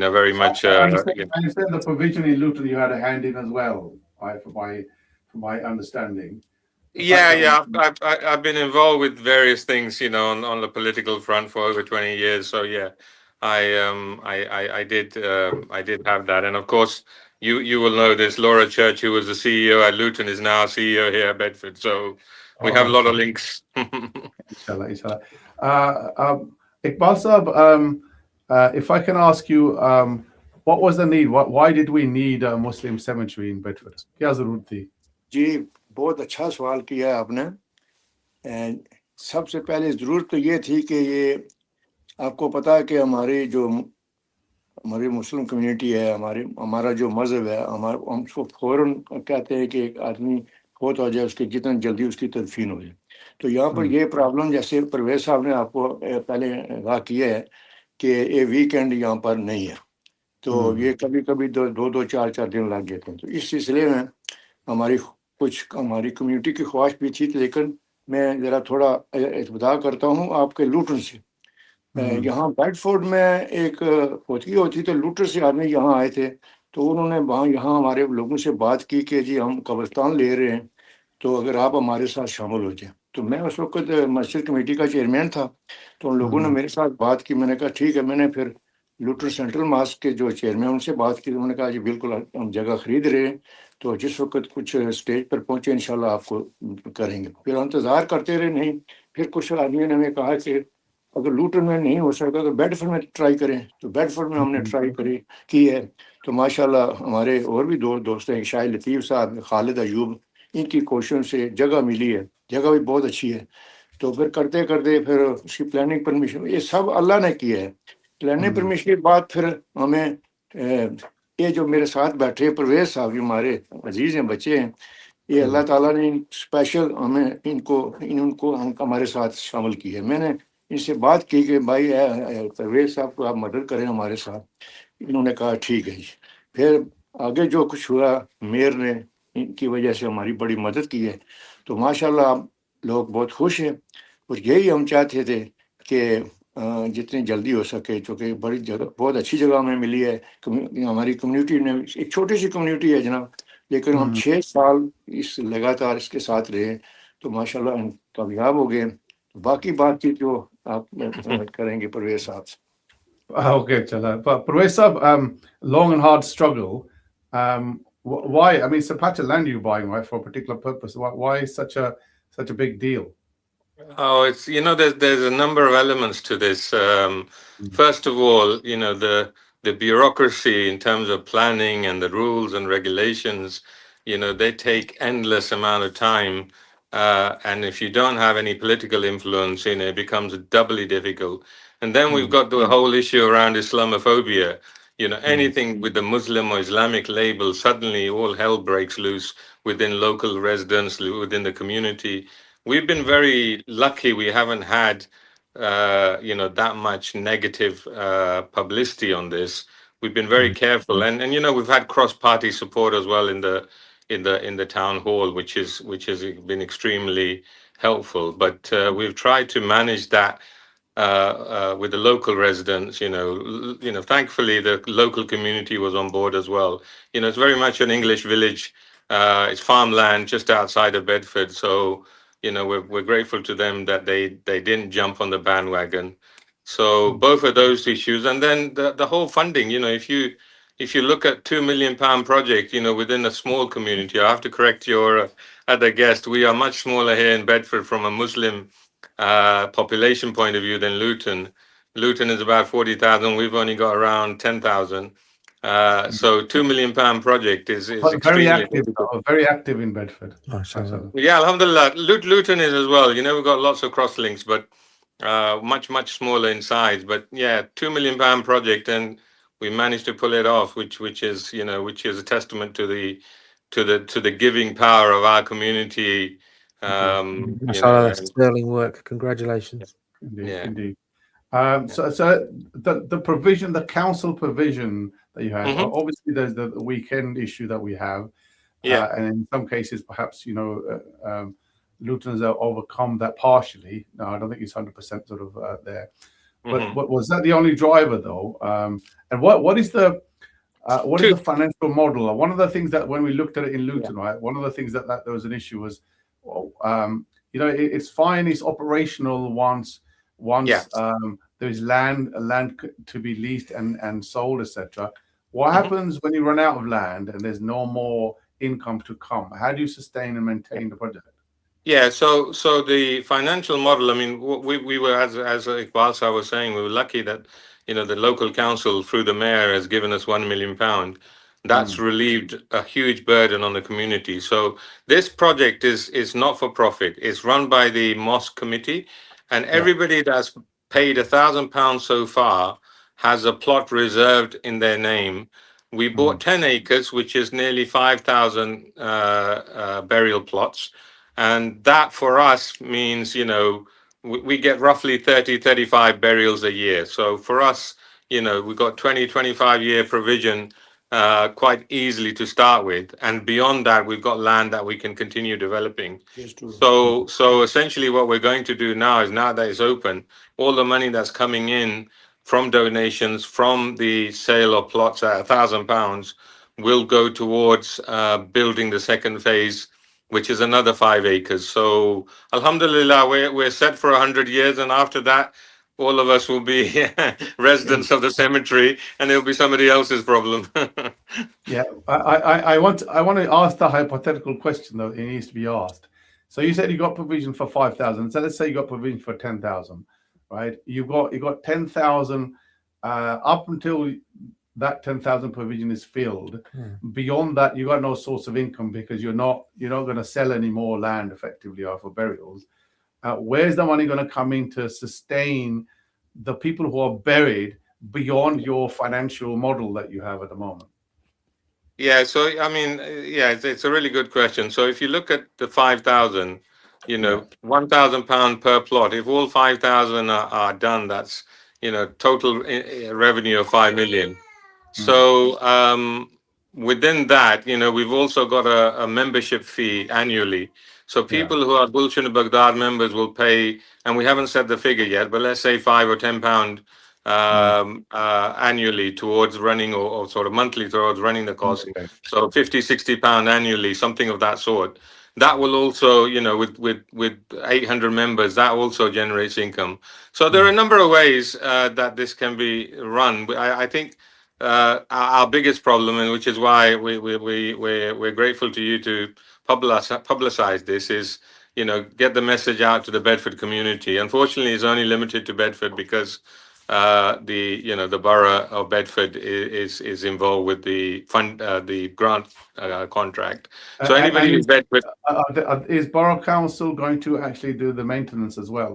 very much. I understand the provision in Luton you had a hand in as well, right, from my understanding. I've been involved with various things, on the political front for over 20 years. So yeah, I did have that, and of course you will know this. Laura Church, who was the CEO at Luton, is now CEO here at Bedford. So we have a lot of links. Inshallah. Iqbal Sahab, if I can ask you, what was the need? Why did we need a Muslim cemetery in Bedford? क्या जरूरत थी? जी, बहुत अच्छा सवाल किया है आपने। सबसे पहले ज़रूरत तो ये थी कि ये आपको पता है कि हमारी मुस्लिम कम्युनिटी है, हमारा जो मज़हब है, हम उसको फ़ौरन कहते हैं कि एक आदमी फौत हो जाए, उसकी जितना जल्दी उसकी तदफीन हो जाए। तो यहाँ पर ये प्रॉब्लम, जैसे परवेज़ साहब ने आपको पहले आगाह किया है कि ये वीकेंड यहाँ पर नहीं है, तो ये कभी-कभी 2-4 दिन लग जाते हैं। तो इस सिलसिले में हमारी कम्युनिटी की ख्वाहिश भी थी, लेकिन मैं ज़रा थोड़ा इत्तदा करता हूँ आपके लूटन से। यहाँ बेडफोर्ड में एक फौतगी होती, तो लूटर से आदमी यहाँ आए थे, तो उन्होंने यहाँ हमारे लोगों से बात की कि जी हम कब्रिस्तान ले रहे हैं, तो अगर आप हमारे साथ शामिल हो जाए। तो मैं उस वक्त मस्जिद कमेटी का चेयरमैन था, तो उन लोगों ने मेरे साथ बात की। मैंने कहा ठीक है। मैंने फिर लूटर सेंट्रल मास्क के जो चेयरमैन उनसे बात की, उन्होंने कहा जी बिल्कुल हम जगह खरीद रहे हैं, तो जिस वक्त कुछ स्टेज पर पहुंचे इंशाल्लाह आपको करेंगे। फिर इंतज़ार करते रहे, नहीं। फिर कुछ आदमियों ने हमें कहा कि अगर लूटन में नहीं हो सका तो बेडफोर्ड में ट्राई करें। तो बेडफोर्ड में हमने ट्राई की है। तो माशाल्लाह हमारे और भी दो दोस्त हैं, शाह लतीफ़ साहब, खालिद अयूब, इनकी कोशिशों से जगह मिली है। जगह भी बहुत अच्छी है। तो फिर करते करते फिर उसकी प्लानिंग परमिशन, ये सब अल्लाह ने किया है। प्लानिंग परमिशन के बाद फिर हमें ये जो मेरे साथ बैठे परवेज़ साहब, हमारे अजीज़ हैं, बच्चे हैं, ये अल्लाह ताला ने स्पेशल हमें इनको हमारे साथ शामिल किया है। मैंने इनसे बात की कि भाई परवेज़ साहब को आप मदद करें हमारे साथ। इन्होंने कहा ठीक है जी। फिर आगे जो कुछ हुआ, मेयर ने इनकी वजह से हमारी बड़ी मदद की है। तो माशाल्लाह लोग बहुत खुश हैं, और यही हम चाहते थे कि जितनी जल्दी हो सके, चूँकि बड़ी जगह, बहुत अच्छी जगह हमें मिली है। हमारी कम्युनिटी ने, एक छोटी सी कम्युनिटी है जनाब, लेकिन हम 6 साल लगातार इसके साथ रहे, तो माशाल्लाह हम कामयाब हो गए। बाकी बातचीत जो आप करेंगे परवेज़ साहब से। Okay, Chala. But Pervez Sahab, long and hard struggle. Why? I mean, it's a patch of land you're buying, right, for a particular purpose. Why is such a big deal? Oh, it's there's a number of elements to this. First of all, the bureaucracy in terms of planning and the rules and regulations, they take endless amount of time. And if you don't have any political influence, it becomes doubly difficult. And then we've got the whole issue around Islamophobia. Anything with the Muslim or Islamic label, suddenly all hell breaks loose within local residents, within the community. We've been very lucky. We haven't had, that much negative publicity on this. We've been very careful, and we've had cross-party support as well in the town hall, which has been extremely helpful. But we've tried to manage that with the local residents. Thankfully the local community was on board as well. It's very much an English village. It's farmland just outside of Bedford, so we're grateful to them that they didn't jump on the bandwagon. So both of those issues, and then the whole funding. If you look at £2 million project, within a small community, I have to correct your other guest. We are much smaller here in Bedford from a Muslim population point of view than Luton. Luton is about 40,000. We've only got around 10,000. So £2 million project is very extremely very active in Bedford. Yeah, alhamdulillah. Luton is as well. We've got lots of cross links, but much smaller in size. But yeah, £2 million project, and we managed to pull it off, which is a testament to the giving power of our community. That's sterling work. Congratulations. Indeed. So the provision, the council provision that you had, obviously there's the weekend issue that we have, and in some cases perhaps Luton's have overcome that partially. No, I don't think it's 100% sort of there, But was that the only driver though? And what is the financial model? One of the things that when we looked at it in Luton, right, one of the things that there was an issue was, it's fine, it's operational once there's land to be leased and sold, etc. What happens when you run out of land and there's no more income to come? How do you sustain and maintain the project? Yeah, so the financial model, I mean, we were, as Iqbal Sahab was saying, we were lucky that, the local council through the mayor has given us £1 million. That's relieved a huge burden on the community. So this project is not for profit. It's run by the mosque committee, and everybody that's paid £1,000 so far has a plot reserved in their name. We bought 10 acres, which is nearly 5,000 burial plots. And that for us means, we get roughly 35 burials a year. So for us, we've got 25-year provision quite easily to start with. And beyond that, we've got land that we can continue developing. So essentially what we're going to do now is, now that it's open, all the money that's coming in from donations, from the sale of plots at £1,000 will go towards building the second phase, which is another 5 acres. So alhamdulillah, we're set for 100 years. And after that, all of us will be residents of the cemetery, and it'll be somebody else's problem. Yeah, I want to ask the hypothetical question, though. It needs to be asked. So you said you got provision for 5,000. So let's say you got provision for 10,000, right? You got 10,000 up until that 10,000 provision is filled. Beyond that, you got no source of income because you're not going to sell any more land effectively for burials. Where's the money going to come in to sustain the people who are buried beyond your financial model that you have at the moment? Yeah, so I mean, it's a really good question. So if you look at the 5,000, £1,000 per plot. If all 5,000 are done, that's total revenue of 5 million. So within that, we've also got a membership fee annually. So people who are Gulshan Baghdad members will pay, and we haven't set the figure yet, but let's say £5 or £10 annually towards running, or sort of monthly towards running the cost. So £50-60 annually, something of that sort. That will also, with 800 members, that also generates income. So there are a number of ways that this can be run. I think our biggest problem, and which is why we're grateful to you to publicize this, is get the message out to the Bedford community. Unfortunately, it's only limited to Bedford because the borough of Bedford is involved with the grant contract. So anybody in Bedford, is Borough Council going to actually do the maintenance as well,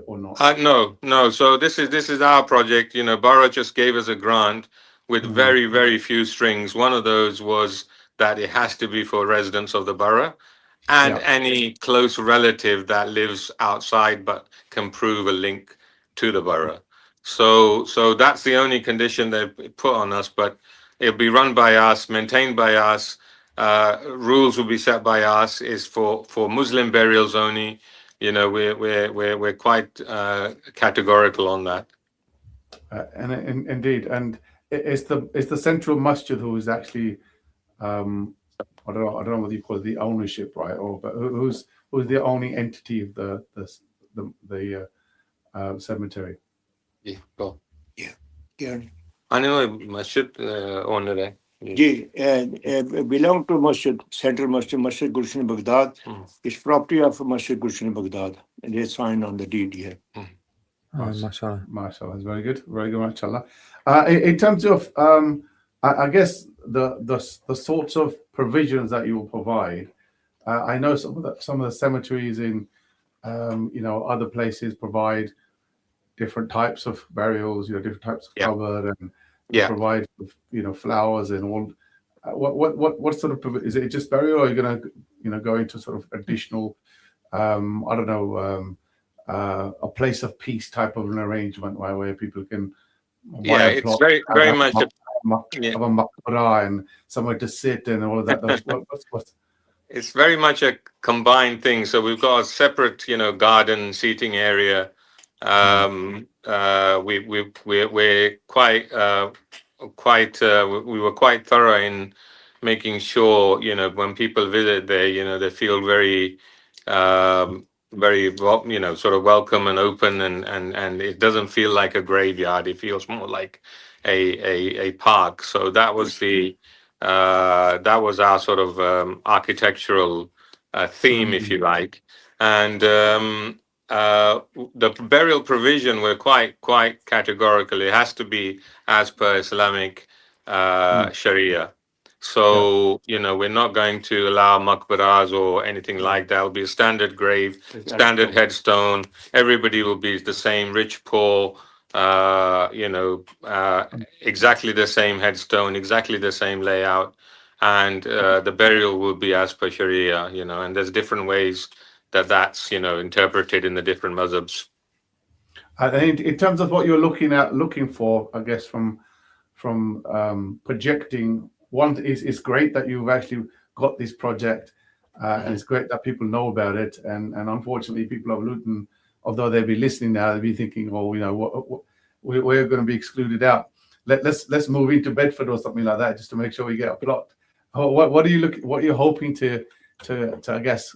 or not? No. So this is our project. Borough just gave us a grant with very, very few strings. One of those was that it has to be for residents of the borough and any close relative that lives outside but can prove a link to the borough. So that's the only condition they put on us, but it'll be run by us, maintained by us. Rules will be set by us. Is for Muslim burials only. We're quite categorical on that. And indeed, and it's the central masjid who is actually, I don't know whether you call it the ownership, right? But who's the only entity of the cemetery? Yeah, go. Yeah. I know masjid owner hai. Belong to Masjid, Central Masjid, Masjid Gulshan Baghdad. It's property of Masjid Gulshan Baghdad, and they signed on the deed here. Mashallah. Mashallah, that's very good, mashallah. In terms of, I guess the sorts of provisions that you will provide. I know some of the cemeteries in, other places provide different types of burials, different types of cover, and provide, flowers and all. What sort of, is it just burial, or are you gonna, go into sort of additional, a place of peace type of an arrangement where people can it's very much have a maqbara and somewhere to sit and all of that. It's very much a combined thing. So we've got a separate, garden seating area we're we were quite thorough in making sure, you know, when people visit there, you know, they feel very you know, sort of welcome and open, and it doesn't feel like a graveyard. It feels more like a park. So that was that was our sort of architectural theme, if you like. And the burial provision, we're quite categorical. It has to be as per Islamic Sharia. So, you know, we're not going to allow maqbaras or anything like that. It'll be a standard grave, standard headstone. Everybody will be the same, rich, poor, you know, exactly the same headstone, exactly the same layout. And the burial will be as per Sharia, you know, and there's different ways that's, you know, interpreted in the different mazhabs. And in terms of what you're looking for, I guess, from projecting, one is it's great that you've actually got this project, and it's great that people know about it. And unfortunately, people of Luton, although they'll be listening now, they'll be thinking, oh, you know, we're going to be excluded out. Let's move into Bedford or something like that, just to make sure we get a plot. What are you hoping to I guess?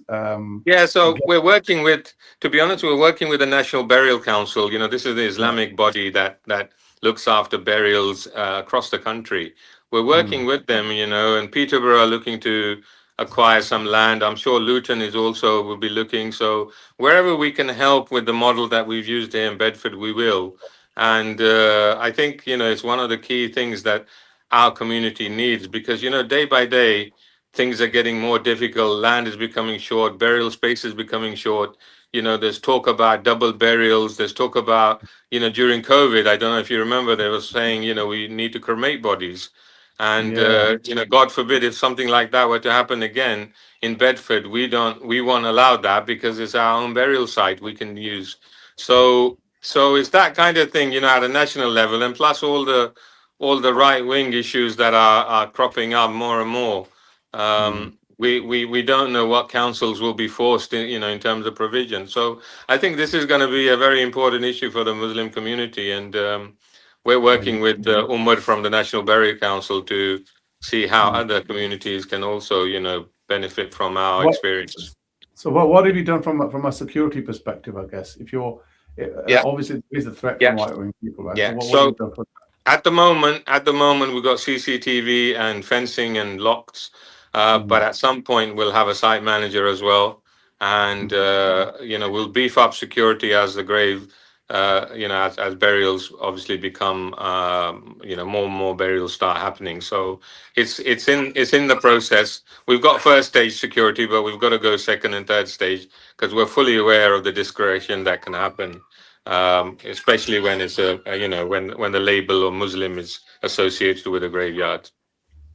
Yeah, so we're working with, to be honest, we're working with the National Burial Council. You know, this is the Islamic body that looks after burials across the country. We're working with them, you know, and Peterborough are looking to acquire some land. I'm sure Luton will be looking. So wherever we can help with the model that we've used here in Bedford, we will. And I think, you know, it's one of the key things that our community needs, because, you know, day by day, things are getting more difficult. Land is becoming short. Burial space is becoming short. You know, there's talk about double burials. There's talk about, you know, during COVID, I don't know if you remember, they were saying, you know, we need to cremate bodies. And, you know, God forbid if something like that were to happen again in Bedford, we won't allow that, because it's our own burial site we can use. So it's that kind of thing, you know, at a national level, and plus all the right-wing issues that are cropping up more and more. We don't know what councils will be forced in, you know, in terms of provision. So I think this is going to be a very important issue for the Muslim community, and we're working with Umar from the National Burial Council to see how other communities can also, you know, benefit from our experience. So what have you done from a security perspective, I guess? If you're obviously there is a threat from right-wing people, right? Yeah. So what have you done for that? At the moment, we've got CCTV and fencing and locks, but at some point we'll have a site manager as well, and you know, we'll beef up security as the grave, you know, as burials obviously become, you know, more and more burials start happening. So it's in the process. We've got first stage security, but we've got to go second and third stage, because we're fully aware of the discretion that can happen. Especially when it's you know, when the label or Muslim is associated with a graveyard.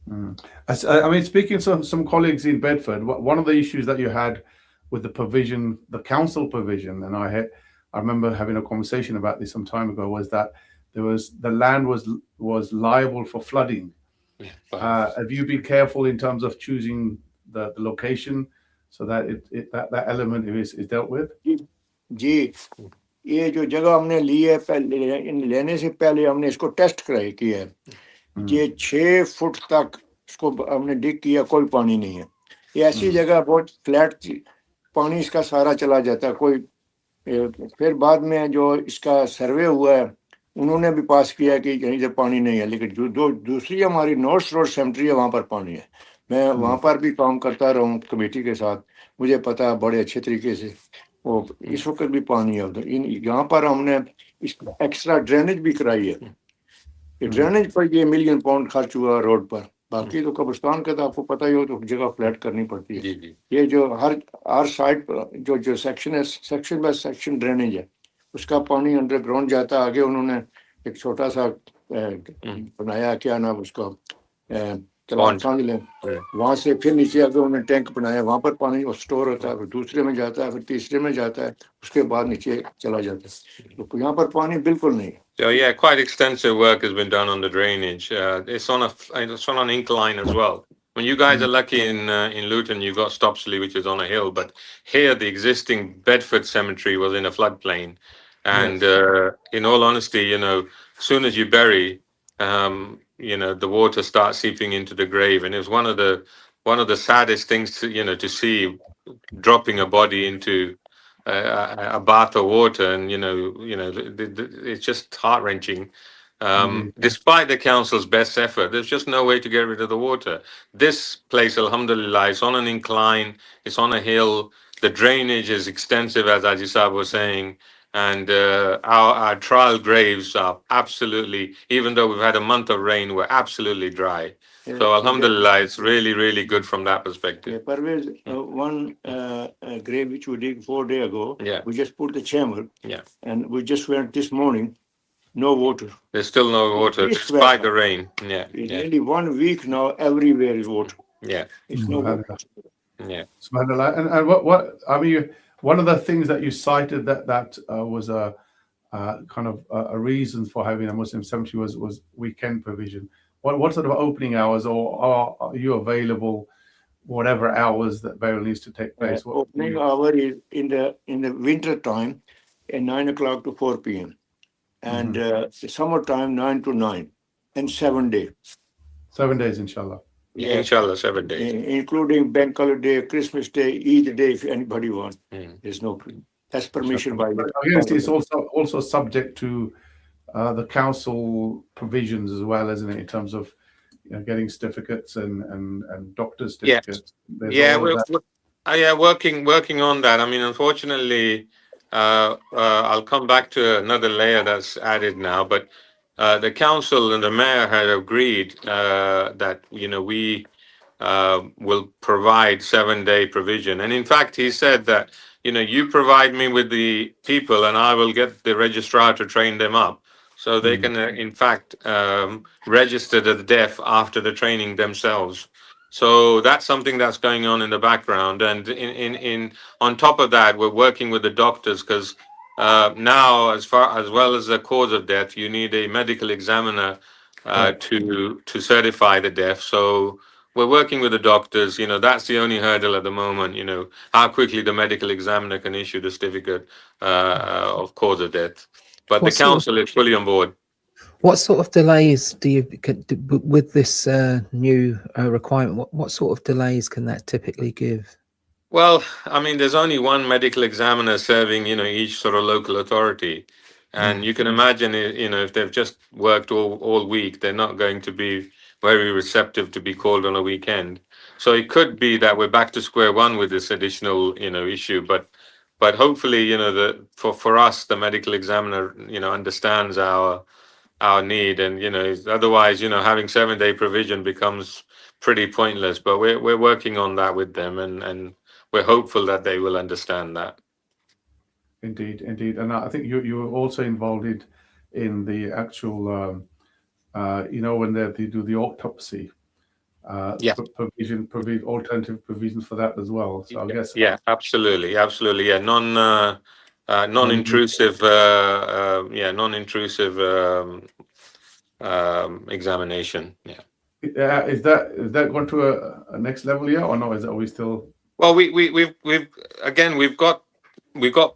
I mean, speaking to some colleagues in Bedford, one of the issues that you had with the provision, the council provision, and I remember having a conversation about this some time ago, was that the land was liable for flooding. Have you been careful in terms of choosing the location so that that element is dealt with? ये जो जगह हमने ली है, पहले लेने से पहले हमने इसको टेस्ट किया है। ये 6 फुट तक इसको हमने डिग किया, कोई पानी नहीं है। ये ऐसी जगह बहुत फ्लैट, पानी इसका सारा चला जाता है। कोई फिर बाद में जो इसका सर्वे हुआ है, उन्होंने भी पास किया कि कहीं से पानी नहीं है, लेकिन जो दूसरी हमारी नॉर्थ रोड सेमेट्री है, वहाँ पर पानी है। मैं वहाँ पर भी काम करता रहा हूँ कमेटी के साथ, मुझे पता है बड़े अच्छे तरीके से। वो इस वक्त भी पानी है उधर। यहाँ पर हमने एक्स्ट्रा ड्रेनेज भी कराई है। ये ड्रेनेज पर ये £1 मिलियन खर्च हुआ रोड पर। बाकी तो कब्रिस्तान का तो आपको पता ही हो, तो जगह फ्लैट करनी पड़ती है। ये जो हर साइड पर जो सेक्शन है, सेक्शन बाय सेक्शन ड्रेनेज है, उसका पानी अंडरग्राउंड जाता है। आगे उन्होंने एक छोटा सा बनाया, क्या नाम उसका, वहां से फिर नीचे आगे उन्होंने टैंक बनाया, वहां पर पानी स्टोर होता है, फिर दूसरे में जाता है, फिर तीसरे में जाता है, उसके बाद नीचे चला जाता है। तो यहाँ पर पानी बिल्कुल नहीं। So yeah, quite extensive work has been done on the drainage. It's on an incline as well. When you guys are lucky in Luton, you've got Stopsley, which is on a hill, but here the existing Bedford cemetery was in a floodplain, And in all honesty, as soon as you bury, the water starts seeping into the grave, and it was one of the saddest things to see, dropping a body into a bath of water, and it's just heart-wrenching. Despite the council's best effort, there's just no way to get rid of the water. This place, alhamdulillah, is on an incline, it's on a hill, the drainage is extensive, as Ajisab was saying, and our trial graves are absolutely, even though we've had a month of rain, we're absolutely dry. So alhamdulillah, it's really, really good from that perspective. Parvez, one grave which we did 4 days ago, we just put the chamber, and we just went this morning, no water. There's still no water, despite the rain. It's nearly 1 week now, everywhere is water. It's no water. Subhanallah. And what I mean, one of the things that you cited that was a kind of a reason for having a Muslim cemetery was weekend provision. What sort of opening hours, or are you available whatever hours that burial needs to take place? Opening hour is in the winter time, at 9 o'clock to 4 p.m. and summertime 9 to 9, and 7 days. 7 days, inshallah. Inshallah, 7 days, including bank holiday, Christmas Day, Eid Day. If anybody wants, there's no. That's permission by the. I guess it's also subject to the council provisions as well, isn't it, in terms of getting certificates and doctor's certificates? Working on that. I mean, unfortunately, I'll come back to another layer that's added now, but the council and the mayor had agreed that we will provide 7-day provision, and in fact, he said that you provide me with the people, and I will get the registrar to train them up, so they can in fact register the deaf after the training themselves. So that's something that's going on in the background, and on top of that, we're working with the doctors, because now, as well as the cause of death, you need a medical examiner to certify the death. So we're working with the doctors. That's the only hurdle at the moment. How quickly the medical examiner can issue the certificate of cause of death. But the council is fully on board. What sort of delays do you with this new requirement? What sort of delays can that typically give? Well, I mean, there's only one medical examiner serving, each sort of local authority. And you can imagine, if they've just worked all week, they're not going to be very receptive to be called on a weekend. So it could be that we're back to square one with this additional, issue. But hopefully, for us, the medical examiner, understands our need. And, otherwise, having 7-day provision becomes pretty pointless. But we're working on that with them, and we're hopeful that they will understand that. Indeed. And I think you were also involved in the actual, when they do the autopsy, alternative provisions for that as well. So I guess. Yeah, absolutely. Yeah, non-intrusive, examination. Yeah. Is that going to a next level yet, or no? Are we still? Well, we've got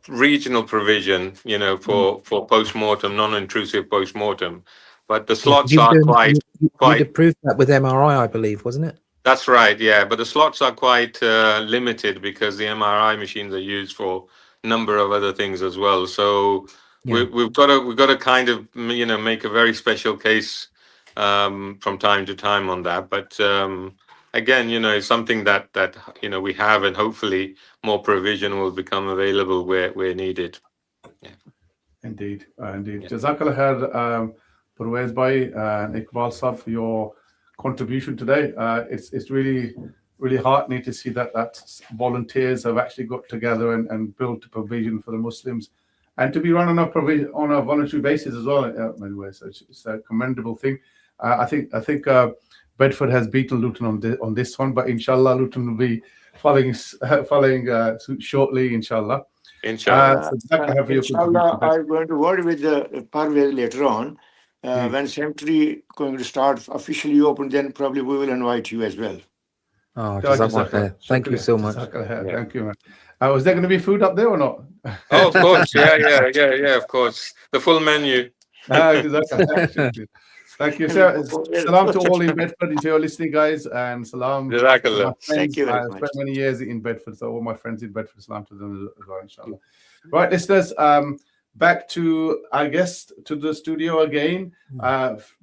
regional provision, for post-mortem, non-intrusive post-mortem, but the slots are quite. You'd approved that with MRI, I believe, wasn't it? That's right, yeah. But the slots are quite limited, because the MRI machines are used for a number of other things as well. So we've got to kind of make a very special case from time to time on that. But again, it's something that we have, and hopefully more provision will become available where needed. Yeah. Indeed. Jazakallah khair, Parvez Bhai and Iqbal Sahab, for your contribution today. It's really heartening to see that volunteers have actually got together and built a provision for the Muslims, and to be run on a voluntary basis as well. Anyway, so it's a commendable thing. I think Bedford has beaten Luton on this one, but inshallah Luton will be following suit shortly, inshallah. Inshallah. Inshallah, I'm going to work with Parvez later on. When cemetery going to start officially open, then probably we will invite you as well. Oh, Jazakallah. Thank you so much. Thank you, man. Was there going to be food up there or not? Oh, of course. Yeah, of course. The full menu. Thank you, sir. Salam to all in Bedford if you're listening, guys, and salam to my Jazakallah. friends. I spent many years in Bedford, so all my friends in Bedford, salam to them as well, inshallah. Right, listeners, back to our guest to the studio again.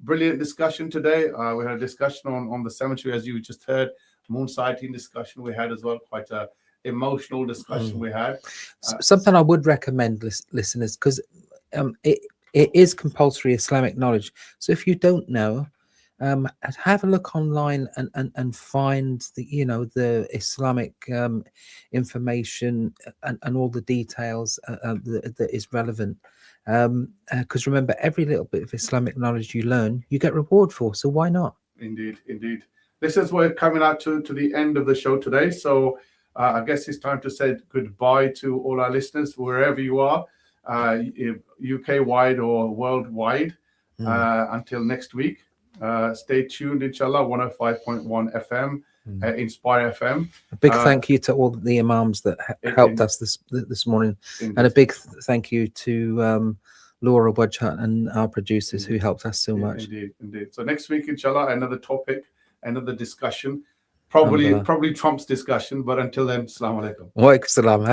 Brilliant discussion today. We had a discussion on the cemetery, as you just heard. Moonsighting discussion we had as well. Quite a emotional discussion we had. Something I would recommend listeners, because it is compulsory Islamic knowledge. So if you don't know, have a look online and find the Islamic information and all the details that is relevant. Because remember, every little bit of Islamic knowledge you learn, you get reward for. So why not? Indeed. This is we're coming out to the end of the show today. So I guess it's time to say goodbye to all our listeners, wherever you are, UK wide or worldwide. Until next week, stay tuned, inshallah. 105.1 FM, Inspire FM. A big thank you to all the imams that helped us this morning, and a big thank you to Laura Wajhat and our producers who helped us so much. Indeed. So next week, inshallah, another topic, another discussion, probably Trump's discussion. But until then, assalamu alaikum. Wa alaikum salam.